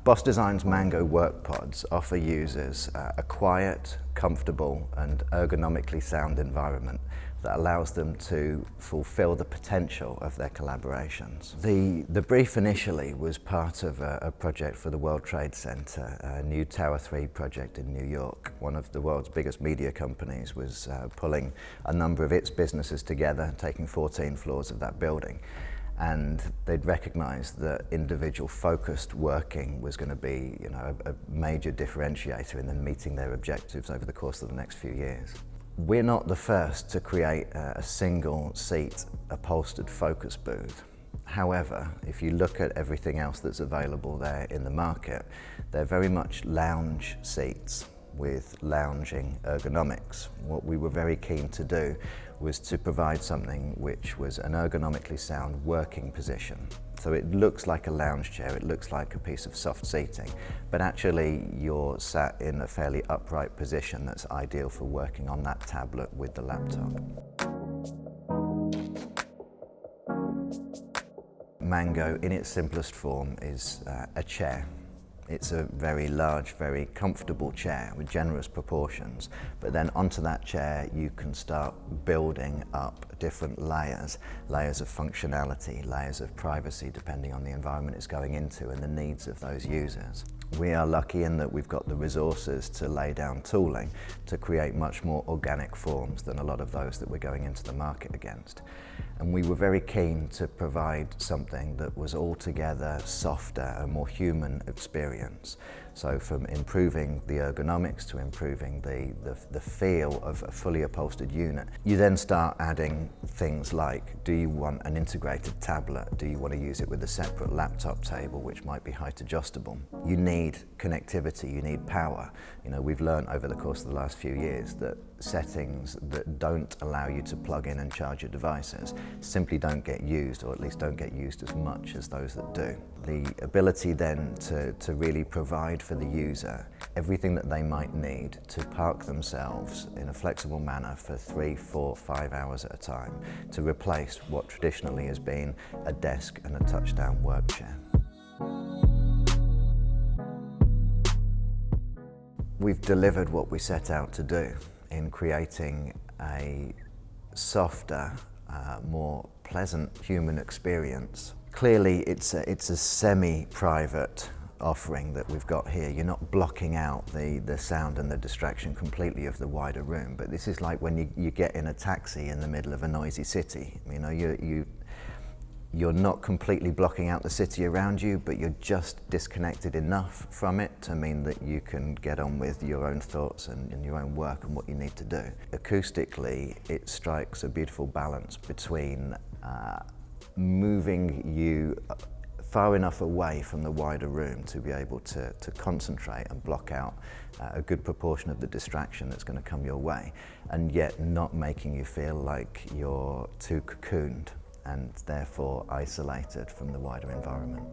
Boss Design's Mango work pods offer users a quiet, comfortable and ergonomically sound environment that allows them to fulfill the potential of their collaborations. The brief initially was part of a project for the World Trade Center, a new Tower 3 project in New York. One of the world's biggest media companies was pulling a number of its businesses together, taking 14 floors of that building. And they'd recognized that individual focused working was going to be, a major differentiator in them meeting their objectives over the course of the next few years. We're not the first to create a single seat upholstered focus booth. However, if you look at everything else that's available there in the market, they're very much lounge seats with lounging ergonomics. What we were very keen to do was to provide something which was an ergonomically sound working position. So it looks like a lounge chair, it looks like a piece of soft seating, but actually you're sat in a fairly upright position that's ideal for working on that tablet with the laptop. Mango, in its simplest form, is a chair. It's a very large, very comfortable chair with generous proportions, but then onto that chair you can start building up different layers of functionality, layers of privacy, depending on the environment it's going into and the needs of those users. We are lucky in that we've got the resources to lay down tooling to create much more organic forms than a lot of those that we're going into the market against. And we were very keen to provide something that was altogether softer, a more human experience. So from improving the ergonomics to improving the feel of a fully upholstered unit. You then start adding things like, do you want an integrated tablet? Do you want to use it with a separate laptop table, which might be height adjustable? You need connectivity, you need power. We've learned over the course of the last few years that settings that don't allow you to plug in and charge your devices simply don't get used, or at least don't get used as much as those that do. The ability then to really provide for the user everything that they might need to park themselves in a flexible manner for 3, 4, 5 hours at a time to replace what traditionally has been a desk and a touch-down work chair. We've delivered what we set out to do in creating a softer, more pleasant human experience. Clearly, it's a semi-private offering that we've got here. You're not blocking out the sound and the distraction completely of the wider room, but this is like when you get in a taxi in the middle of a noisy city. You're not completely blocking out the city around you, but you're just disconnected enough from it to mean that you can get on with your own thoughts and your own work and what you need to do. Acoustically, it strikes a beautiful balance between moving you far enough away from the wider room to be able to concentrate and block out a good proportion of the distraction that's going to come your way, and yet not making you feel like you're too cocooned and therefore isolated from the wider environment.